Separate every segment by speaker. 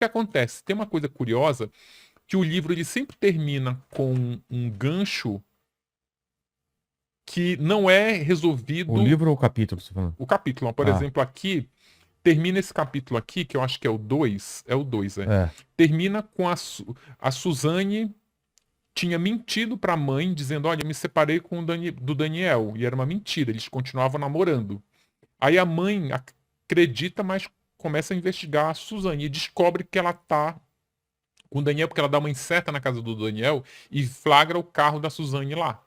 Speaker 1: que acontece? Tem uma coisa curiosa, que o livro ele sempre termina com um gancho que não é
Speaker 2: O
Speaker 1: resolvido
Speaker 2: livro ou o capítulo, você tá falando?
Speaker 1: o capítulo. Por
Speaker 2: Ah,
Speaker 1: exemplo, aqui, termina esse capítulo aqui, que eu acho que é o 2 é o 2 é.
Speaker 2: é.
Speaker 1: Termina com a Suzane tinha mentido pra mãe, dizendo, olha, eu me separei do Daniel. E era uma mentira, eles continuavam namorando. Aí a mãe acredita, mas começa a investigar a Suzane e descobre que ela tá com o Daniel, porque ela dá uma incerta na casa do Daniel e flagra o carro da Suzane lá.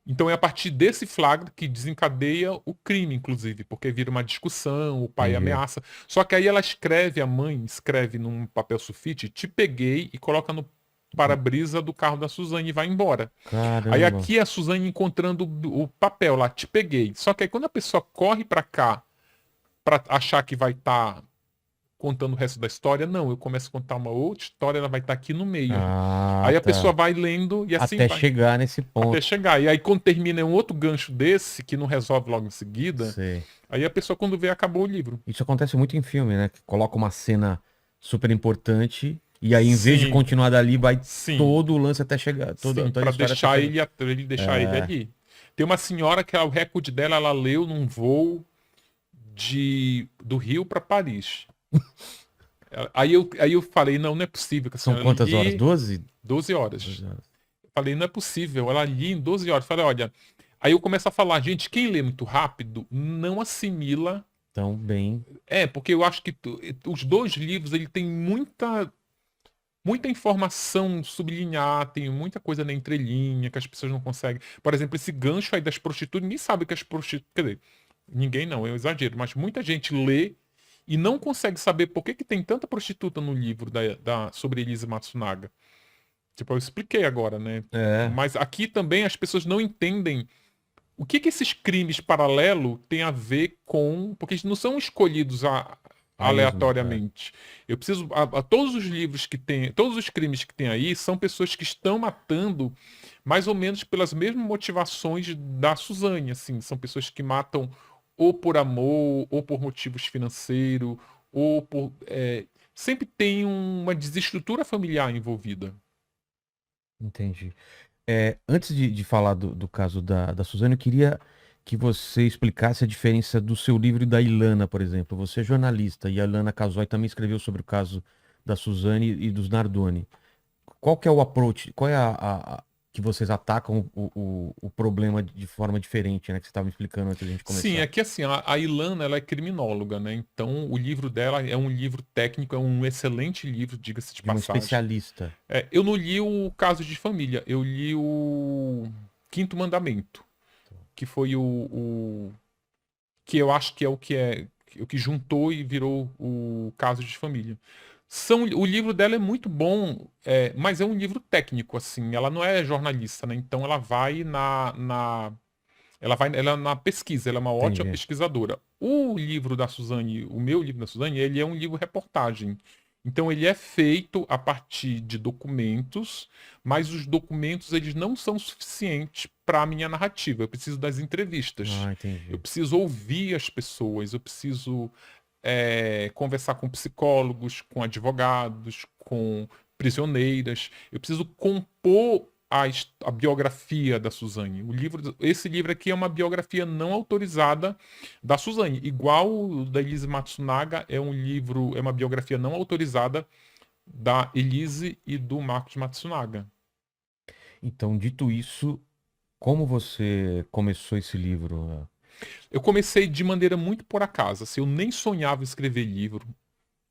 Speaker 1: Então é a partir desse flagra que desencadeia o crime, inclusive, porque vira uma discussão, o pai
Speaker 2: Entendi.
Speaker 1: ameaça. Só que aí ela escreve, a mãe escreve num papel sulfite, te peguei e coloca no para-brisa do carro da Suzane e vai embora. Aí
Speaker 2: Caramba.
Speaker 1: aqui é a Suzane encontrando o papel lá, te peguei. Só que aí quando a pessoa corre para cá para achar que vai estar contando o resto da história, não, eu começo a contar uma outra história, ela vai estar aqui no meio.
Speaker 2: Ah,
Speaker 1: Aí a pessoa
Speaker 2: tá.
Speaker 1: vai lendo e assim
Speaker 2: Até
Speaker 1: vai.
Speaker 2: chegar nesse
Speaker 1: Até
Speaker 2: ponto.
Speaker 1: chegar. E aí, quando termina um outro gancho desse, que não resolve logo em seguida,
Speaker 2: Sei.
Speaker 1: aí a pessoa, quando vê, acabou o livro.
Speaker 2: Isso acontece muito em filme, né? Que coloca uma cena super importante e aí, em vez de
Speaker 1: Sim,
Speaker 2: continuar dali, vai
Speaker 1: sim,
Speaker 2: todo o lance até chegar,
Speaker 1: sim,
Speaker 2: toda a
Speaker 1: para
Speaker 2: história até
Speaker 1: deixar
Speaker 2: chegar.
Speaker 1: ele deixar ele
Speaker 2: É,
Speaker 1: ali. Tem uma senhora que o recorde dela, ela leu num voo do Rio para Paris. Aí eu falei, não, não é possível que a
Speaker 2: são
Speaker 1: senhora
Speaker 2: quantas horas?
Speaker 1: li
Speaker 2: 12?
Speaker 1: 12
Speaker 2: 12
Speaker 1: horas.
Speaker 2: horas.
Speaker 1: Falei, não é possível, ela li em 12 horas. Falei, olha, aí eu começo a falar, gente, quem lê muito rápido não assimila.
Speaker 2: Então, bem,
Speaker 1: Porque eu acho que os dois livros ele tem muita informação sublinhar, tem muita coisa na entrelinha que as pessoas não conseguem. Por exemplo, esse gancho aí das prostitutas, ninguém sabe que as prostitutas, quer dizer, ninguém não, é um exagero, mas muita gente lê e não consegue saber por que que tem tanta prostituta no livro sobre Elise Matsunaga. Tipo, eu expliquei agora, né?
Speaker 2: é,
Speaker 1: Mas aqui também as pessoas não entendem o que que esses crimes paralelos têm a ver com. Porque eles não são escolhidos
Speaker 2: a esmo, é.
Speaker 1: aleatoriamente. Eu preciso. Todos os livros que tem. Todos os crimes que tem aí são pessoas que estão matando mais ou menos pelas mesmas motivações da Suzane. Assim, são pessoas que matam ou por amor, ou por motivos financeiros, ou por. Sempre tem uma desestrutura familiar envolvida.
Speaker 2: Entendi. Antes de falar do caso da Suzane, eu queria que você explicasse a diferença do seu livro e da Ilana, por exemplo. Você é jornalista e a Ilana Casoy também escreveu sobre o caso da Suzane e dos Nardoni. Qual que é o approach? Qual é que vocês atacam o problema de forma diferente, né? Que você estava me explicando antes da gente
Speaker 1: Sim,
Speaker 2: começar.
Speaker 1: é que assim, a Ilana, ela é criminóloga, né? Então, o livro dela é um livro técnico, é um excelente livro, diga-se de
Speaker 2: De uma
Speaker 1: passagem.
Speaker 2: especialista.
Speaker 1: Eu não li o Caso de Família, eu li o Quinto Mandamento, que foi que eu acho que o que juntou e virou o Caso de Família. O livro dela é muito bom, mas é um livro técnico, assim. Ela não é jornalista, né? Então ela vai ela é na pesquisa, ela é uma ótima
Speaker 2: Entendi.
Speaker 1: pesquisadora. O livro da Suzane, o meu livro da Suzane, ele é um livro reportagem. Então ele é feito a partir de documentos, mas os documentos eles não são suficientes para a minha narrativa. Eu preciso das entrevistas.
Speaker 2: Ah,
Speaker 1: Eu
Speaker 2: entendi.
Speaker 1: preciso ouvir as pessoas, eu preciso conversar com psicólogos, com advogados, com prisioneiras. Eu preciso compor a biografia da Suzane. Esse livro aqui é uma biografia não autorizada da Suzane. Igual o da Elise Matsunaga é uma biografia não autorizada da Elise e do Marcos Matsunaga.
Speaker 2: Então, dito isso, como você começou esse livro?
Speaker 1: Eu comecei de maneira muito por acaso. Assim, eu nem sonhava em escrever livro.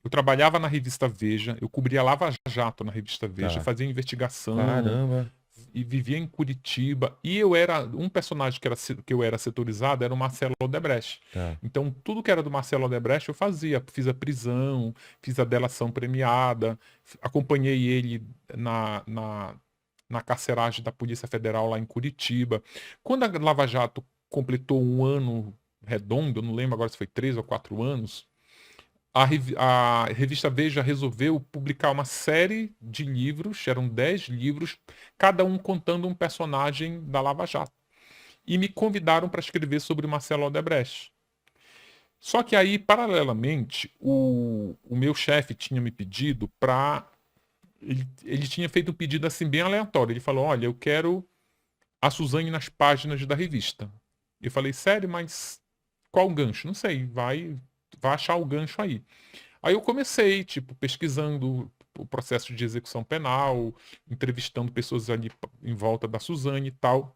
Speaker 1: Eu trabalhava na revista Veja, eu cobria Lava Jato na revista Veja,
Speaker 2: Tá.
Speaker 1: fazia investigação
Speaker 2: Caramba.
Speaker 1: e vivia em Curitiba. E eu era um personagem que eu era setorizado era o Marcelo Odebrecht.
Speaker 2: Tá.
Speaker 1: Então tudo que era do Marcelo Odebrecht eu fazia. Fiz a prisão, fiz a delação premiada, acompanhei ele na carceragem da Polícia Federal lá em Curitiba. Quando a Lava Jato completou um ano redondo, eu não lembro agora se foi 3 ou 4 anos, a revista Veja resolveu publicar uma série de livros, eram 10 livros, cada um contando um personagem da Lava Jato. E me convidaram para escrever sobre Marcelo Odebrecht. Só que aí, paralelamente, o meu chefe tinha me pedido para. Ele tinha feito um pedido assim bem aleatório. Ele falou: Olha, eu quero a Suzane nas páginas da revista. Eu falei: Sério, mas qual o gancho? Não sei, vai achar o gancho aí. Aí eu comecei, tipo, pesquisando o processo de execução penal, entrevistando pessoas ali em volta da Suzane e tal.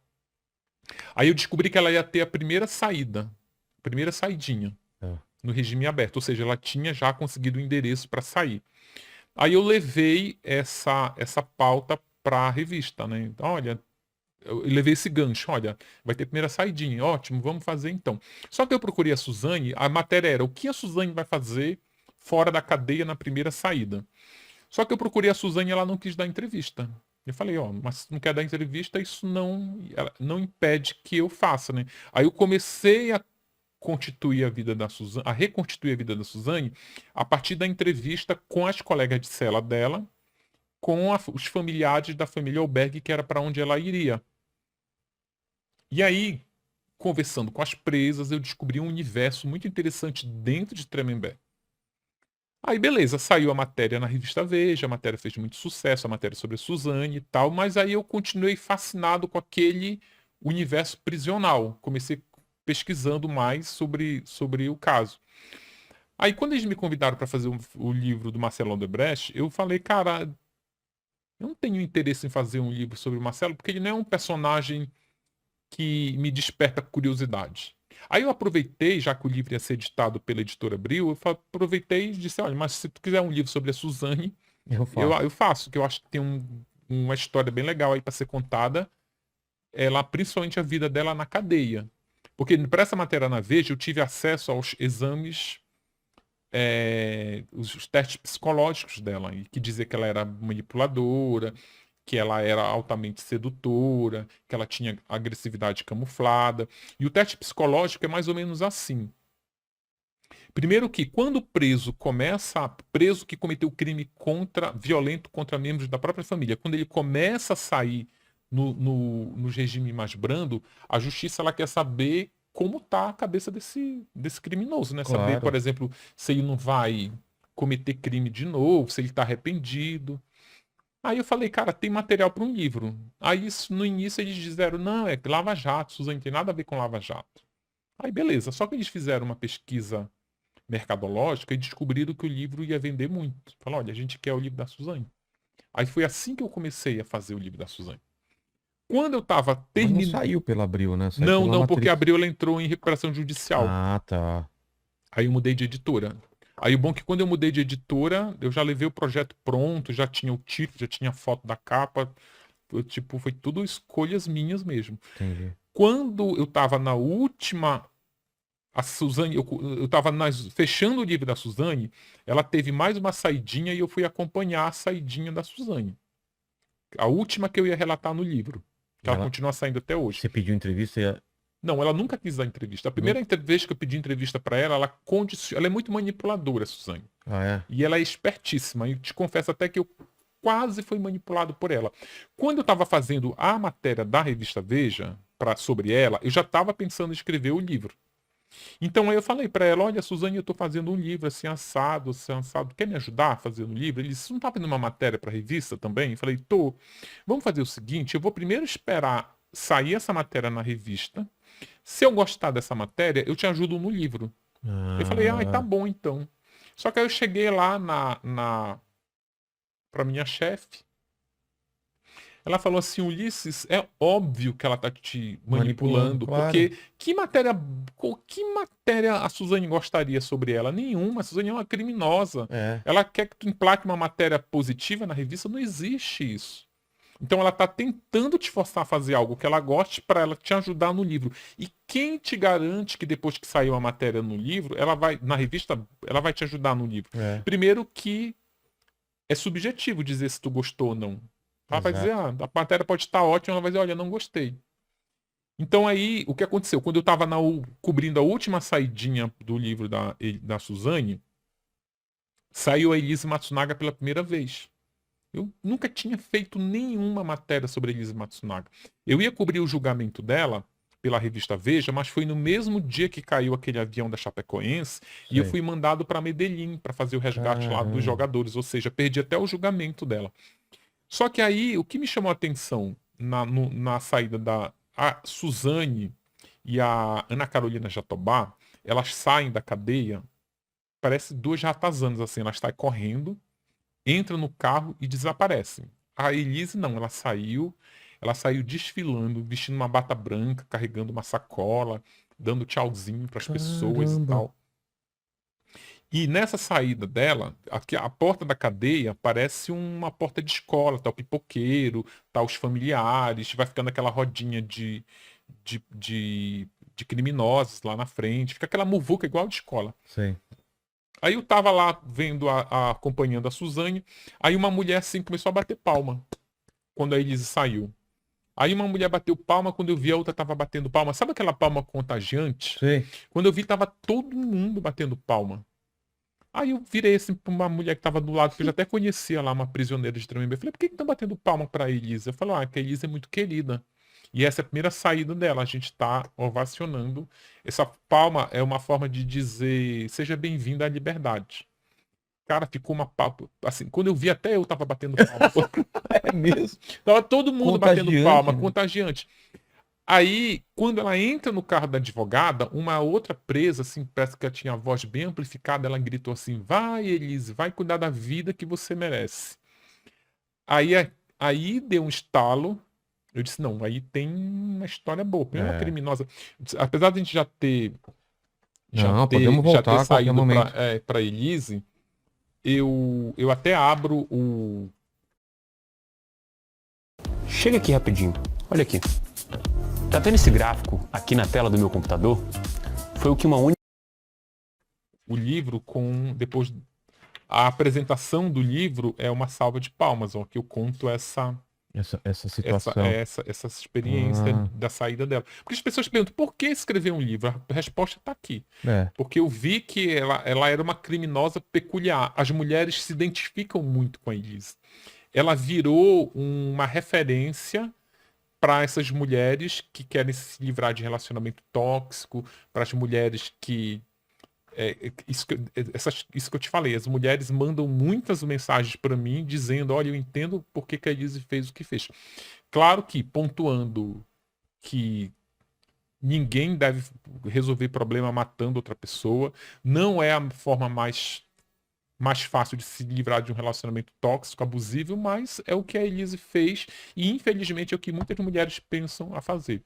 Speaker 1: Aí eu descobri que ela ia ter a primeira saída, a primeira saidinha
Speaker 2: É.
Speaker 1: no regime aberto, ou seja, ela tinha já conseguido o endereço para sair. Aí eu levei essa pauta para a revista, né? Então, olha, eu levei esse gancho, olha, vai ter primeira saidinha, ótimo, vamos fazer então. Só que eu procurei a Suzane, a matéria era o que a Suzane vai fazer fora da cadeia na primeira saída. Só que eu procurei a Suzane e ela não quis dar entrevista. Eu falei, ó, mas se não quer dar entrevista, isso não impede que eu faça, né? Aí eu comecei a constituir a vida da Suzane, a reconstituir a vida da Suzane a partir da entrevista com as colegas de cela dela, com os familiares da família Albergue, que era para onde ela iria. E aí, conversando com as presas, eu descobri um universo muito interessante dentro de Tremembé. Aí, beleza, saiu a matéria na revista Veja, a matéria fez muito sucesso, a matéria sobre a Suzane e tal, mas aí eu continuei fascinado com aquele universo prisional. Comecei pesquisando mais sobre o caso. Aí, quando eles me convidaram para fazer o livro do Marcelo Odebrecht, eu falei, cara, eu não tenho interesse em fazer um livro sobre o Marcelo, porque ele não é um personagem que me desperta curiosidade. Aí eu aproveitei, já que o livro ia ser editado pela editora Abril, aproveitei e disse, olha, mas se tu quiser um livro sobre a Suzane,
Speaker 2: Eu
Speaker 1: eu,
Speaker 2: faço.
Speaker 1: eu faço, que eu acho que tem uma história bem legal aí para ser contada, ela, principalmente a vida dela na cadeia. Porque para essa matéria na Veja, eu tive acesso aos exames, os testes psicológicos dela, e que dizia que ela era manipuladora, que ela era altamente sedutora, que ela tinha agressividade camuflada. E o teste psicológico é mais ou menos assim. Primeiro que quando o preso que cometeu crime violento contra membros da própria família, quando ele começa a sair no regime mais brando, a justiça ela quer saber como está a cabeça desse criminoso, né? Saber, por
Speaker 2: Claro.
Speaker 1: exemplo, se ele não vai cometer crime de novo, se ele está arrependido. Aí eu falei, cara, tem material para um livro. Aí no início eles disseram, não, é Lava Jato, Suzane, não tem nada a ver com Lava Jato. Aí beleza, só que eles fizeram uma pesquisa mercadológica e descobriram que o livro ia vender muito. Falaram, olha, a gente quer o livro da Suzane. Aí foi assim que eu comecei a fazer o livro da Suzane. Quando eu estava
Speaker 2: Mas não
Speaker 1: terminando.
Speaker 2: saiu pela Abril, né? Saiu
Speaker 1: Não,
Speaker 2: pela
Speaker 1: não, porque
Speaker 2: Matrix.
Speaker 1: abril ela entrou em recuperação judicial.
Speaker 2: Ah, tá.
Speaker 1: Aí eu mudei de editora. Aí o bom é que quando eu mudei de editora, eu já levei o projeto pronto, já tinha o título, já tinha a foto da capa. Tipo, foi tudo escolhas minhas mesmo.
Speaker 2: Entendi.
Speaker 1: Quando eu tava na última, a Suzane, eu tava fechando o livro da Suzane, ela teve mais uma saidinha e eu fui acompanhar a saidinha da Suzane. A última que eu ia relatar no livro, que ela
Speaker 2: Ela,
Speaker 1: continua saindo até hoje.
Speaker 2: você pediu entrevista e
Speaker 1: Não, ela nunca quis dar entrevista. A
Speaker 2: não.
Speaker 1: primeira vez que eu pedi entrevista para ela, ela é muito manipuladora, Suzane.
Speaker 2: Ah, é?
Speaker 1: E ela é espertíssima. E te confesso até que eu quase fui manipulado por ela. Quando eu estava fazendo a matéria da revista Veja sobre ela, eu já estava pensando em escrever o livro. Então aí eu falei para ela, olha, Suzane, eu estou fazendo um livro assim, assado. Quer me ajudar a fazer o livro? Ele disse, você não está fazendo uma matéria para a revista também? Eu falei, tô. Vamos fazer o seguinte, eu vou primeiro esperar sair essa matéria na revista. Se eu gostar dessa matéria, eu te ajudo no livro. Eu falei, ai, tá
Speaker 2: Ah,
Speaker 1: bom então. Só que aí eu cheguei lá para minha chefe. Ela falou assim, Ulisses, é óbvio que ela tá te
Speaker 2: manipulando,
Speaker 1: manipulando,
Speaker 2: claro.
Speaker 1: porque que matéria a Suzane gostaria sobre ela? Nenhuma. A Suzane é uma criminosa.
Speaker 2: É.
Speaker 1: Ela quer que tu emplaque uma matéria positiva na revista, não existe isso. Então ela tá tentando te forçar a fazer algo que ela goste para ela te ajudar no livro. E quem te garante que depois que saiu a matéria no livro, na revista, ela vai te ajudar no livro?
Speaker 2: É,
Speaker 1: Primeiro que é subjetivo dizer se tu gostou ou não. Ela vai dizer,
Speaker 2: exato.
Speaker 1: a matéria pode estar ótima, ela vai dizer, olha, não gostei. Então aí, o que aconteceu? Quando eu estava cobrindo a última saidinha do livro da Suzane, saiu a Elise Matsunaga pela primeira vez. Eu nunca tinha feito nenhuma matéria sobre a Elise Matsunaga. Eu ia cobrir o julgamento dela pela revista Veja, mas foi no mesmo dia que caiu aquele avião da Chapecoense e eu
Speaker 2: Sei.
Speaker 1: fui mandado para Medellín para fazer o resgate lá dos
Speaker 2: Caramba.
Speaker 1: jogadores, ou seja, perdi até o julgamento dela. Só que aí, o que me chamou a atenção na saída da a Suzane e a Ana Carolina Jatobá, elas saem da cadeia, parece duas ratazanas, assim, elas saem correndo, entram no carro e desaparecem. A Elise não, ela saiu desfilando, vestindo uma bata branca, carregando uma sacola, dando tchauzinho para as pessoas e
Speaker 2: Caramba.
Speaker 1: tal. E nessa saída dela, aqui, a porta da cadeia parece uma porta de escola, tá o pipoqueiro, tá os familiares, vai ficando aquela rodinha de, de, de criminosos lá na frente, fica aquela muvuca igual de escola.
Speaker 2: Sei.
Speaker 1: Aí eu tava lá vendo, acompanhando a Suzane, aí uma mulher assim começou a bater palma quando a Elise saiu. Aí uma mulher bateu palma, quando eu vi a outra tava batendo palma. Sabe aquela palma contagiante?
Speaker 2: Sei.
Speaker 1: Quando eu vi, tava todo mundo batendo palma. Aí eu virei assim pra uma mulher que tava do lado, que eu já até conhecia lá, uma prisioneira de Tremembé. Eu falei, por que estão batendo palma pra Elisa? Eu falei, que a Elisa é muito querida. E essa é a primeira saída dela, a gente tá ovacionando. Essa palma é uma forma de dizer, seja bem-vinda à liberdade. Cara, ficou uma palma. Assim, quando eu vi, até eu tava batendo palma.
Speaker 2: É mesmo.
Speaker 1: Tava todo mundo batendo
Speaker 2: Contagiante,
Speaker 1: palma,
Speaker 2: né?
Speaker 1: contagiante. Aí, quando ela entra no carro da advogada, uma outra presa, assim, parece que ela tinha a voz bem amplificada, ela gritou assim: vai, Elise, vai cuidar da vida que você merece. Aí, aí deu um estalo. Eu disse: não, aí tem uma história boa. Primeiro, uma
Speaker 2: É.
Speaker 1: criminosa. Apesar de a gente
Speaker 2: Não, podemos
Speaker 1: já ter
Speaker 2: voltar a qualquer
Speaker 1: saído
Speaker 2: momento.
Speaker 1: para Elise, eu até abro o.
Speaker 3: Chega aqui rapidinho. Olha aqui. Tá vendo esse gráfico aqui na tela do meu computador? Foi o que uma única
Speaker 1: O livro com. Depois. A apresentação do livro é uma salva de palmas, ó, que eu conto
Speaker 2: Essa situação.
Speaker 1: essa experiência
Speaker 2: Ah,
Speaker 1: da saída dela. Porque as pessoas perguntam, por que escrever um livro? A resposta está aqui.
Speaker 2: é.
Speaker 1: Porque eu vi que ela era uma criminosa peculiar. As mulheres se identificam muito com a Elise. Ela virou uma referência para essas mulheres que querem se livrar de relacionamento tóxico, para as mulheres que isso que eu te falei, as mulheres mandam muitas mensagens para mim dizendo, olha, eu entendo por que a Elise fez o que fez. Claro que pontuando que ninguém deve resolver problema matando outra pessoa, não é a forma mais fácil de se livrar de um relacionamento tóxico, abusivo, mas é o que a Elise fez e infelizmente é o que muitas mulheres pensam a fazer.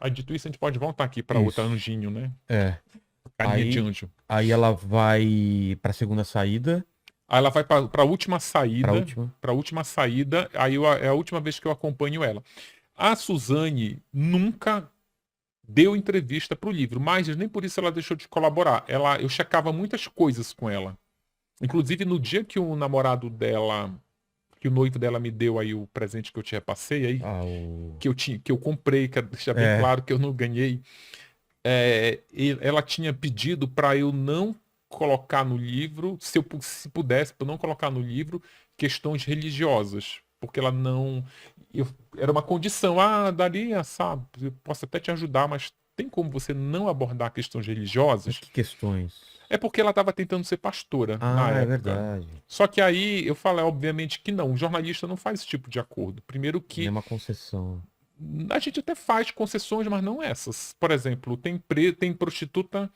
Speaker 1: Aí, dito isso, a gente pode voltar aqui para outra
Speaker 2: Isso.
Speaker 1: anjinho, né?
Speaker 2: É.
Speaker 1: Carinha de
Speaker 2: Aí,
Speaker 1: anjo.
Speaker 2: aí ela vai pra segunda saída,
Speaker 1: Aí ela vai para a última
Speaker 2: pra
Speaker 1: saída,
Speaker 2: última.
Speaker 1: aí é a última vez que eu acompanho ela. A Suzane nunca deu entrevista para o livro, mas nem por isso ela deixou de colaborar. Eu checava muitas coisas com ela. Inclusive no dia que o namorado dela, que o noivo dela me deu aí o presente que eu te repassei aí,
Speaker 2: Ah, o...
Speaker 1: que eu comprei, quero deixar bem
Speaker 2: É,
Speaker 1: claro que eu não ganhei. Ela tinha pedido para eu não colocar no livro, se pudesse, para não colocar no livro questões religiosas, porque ela não. Era uma condição, Daria, sabe, eu posso até te ajudar, mas tem como você não abordar questões
Speaker 2: mas
Speaker 1: religiosas?
Speaker 2: que questões?
Speaker 1: É porque ela estava tentando ser pastora na
Speaker 2: Ah, é
Speaker 1: época.
Speaker 2: verdade.
Speaker 1: Só que aí eu falei, obviamente, que não. O jornalista não faz esse tipo de acordo. Primeiro
Speaker 2: É
Speaker 1: que
Speaker 2: uma concessão.
Speaker 1: a gente até faz concessões, mas não essas. Por exemplo, tem prostituta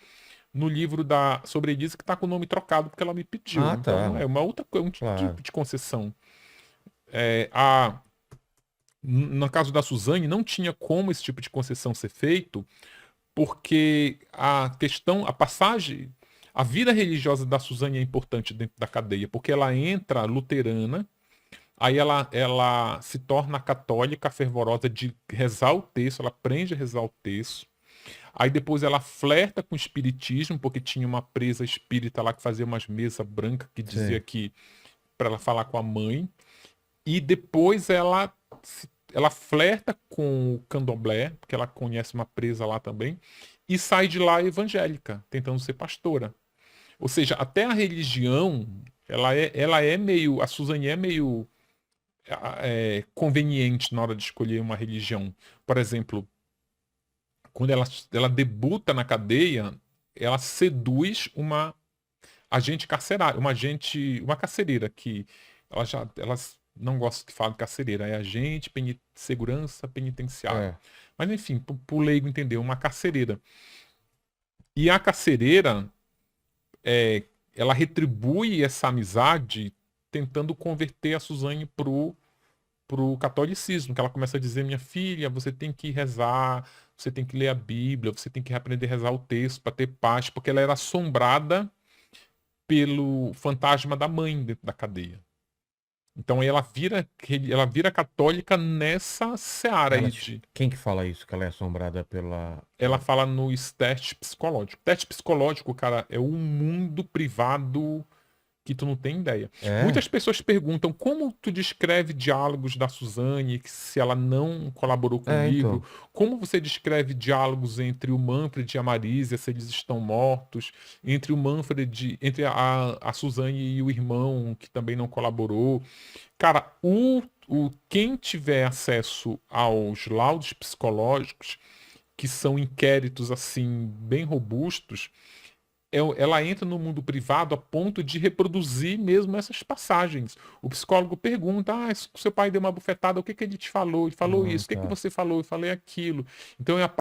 Speaker 1: no livro sobre Elise que está com o nome trocado porque ela me pediu.
Speaker 2: Ah,
Speaker 1: Então
Speaker 2: tá.
Speaker 1: é uma outra coisa, um
Speaker 2: Claro.
Speaker 1: tipo de concessão. No caso da Suzane, não tinha como esse tipo de concessão ser feito, porque a passagem, a vida religiosa da Suzane é importante dentro da cadeia, porque ela entra luterana. Aí ela se torna católica fervorosa de rezar o texto, ela aprende a rezar o texto. Aí depois ela flerta com o espiritismo, porque tinha uma presa espírita lá que fazia umas mesas brancas que dizia
Speaker 2: Sim.
Speaker 1: que para ela falar com a mãe. E depois ela flerta com o candomblé, porque ela conhece uma presa lá também, e sai de lá evangélica, tentando ser pastora. Ou seja, até a religião, ela é meio, a Suzane é meio conveniente na hora de escolher uma religião. Por exemplo, quando ela debuta na cadeia, ela seduz uma agente carcerária, uma carcereira, que elas não gostam que fale carcereira, é agente segurança penitenciária.
Speaker 2: É.
Speaker 1: Mas enfim, pro leigo entender, uma carcereira. E a carcereira, ela retribui essa amizade tentando converter a Suzane pro catolicismo, que ela começa a dizer: minha filha, você tem que rezar, você tem que ler a Bíblia, você tem que aprender a rezar o texto para ter paz, porque ela era assombrada pelo fantasma da mãe dentro da cadeia. Então ela vira católica nessa seara aí de...
Speaker 2: Quem que fala isso? Que ela é assombrada pela...
Speaker 1: Ela fala no teste psicológico. Teste psicológico, cara, é um mundo privado que tu não tem ideia.
Speaker 2: É?
Speaker 1: Muitas pessoas perguntam como tu descreve diálogos da Suzane se ela não colaborou com o livro.
Speaker 2: Então.
Speaker 1: Como você descreve diálogos entre o Manfred e a Marisa, se eles estão mortos, entre o Manfred, entre a Suzane e o irmão, que também não colaborou. Cara, quem tiver acesso aos laudos psicológicos, que são inquéritos assim bem robustos, ela entra no mundo privado a ponto de reproduzir mesmo essas passagens. O psicólogo pergunta: seu pai deu uma bufetada, o que ele te falou? Ele falou isso, o que
Speaker 2: Tá.
Speaker 1: você falou? Eu falei aquilo. Então é a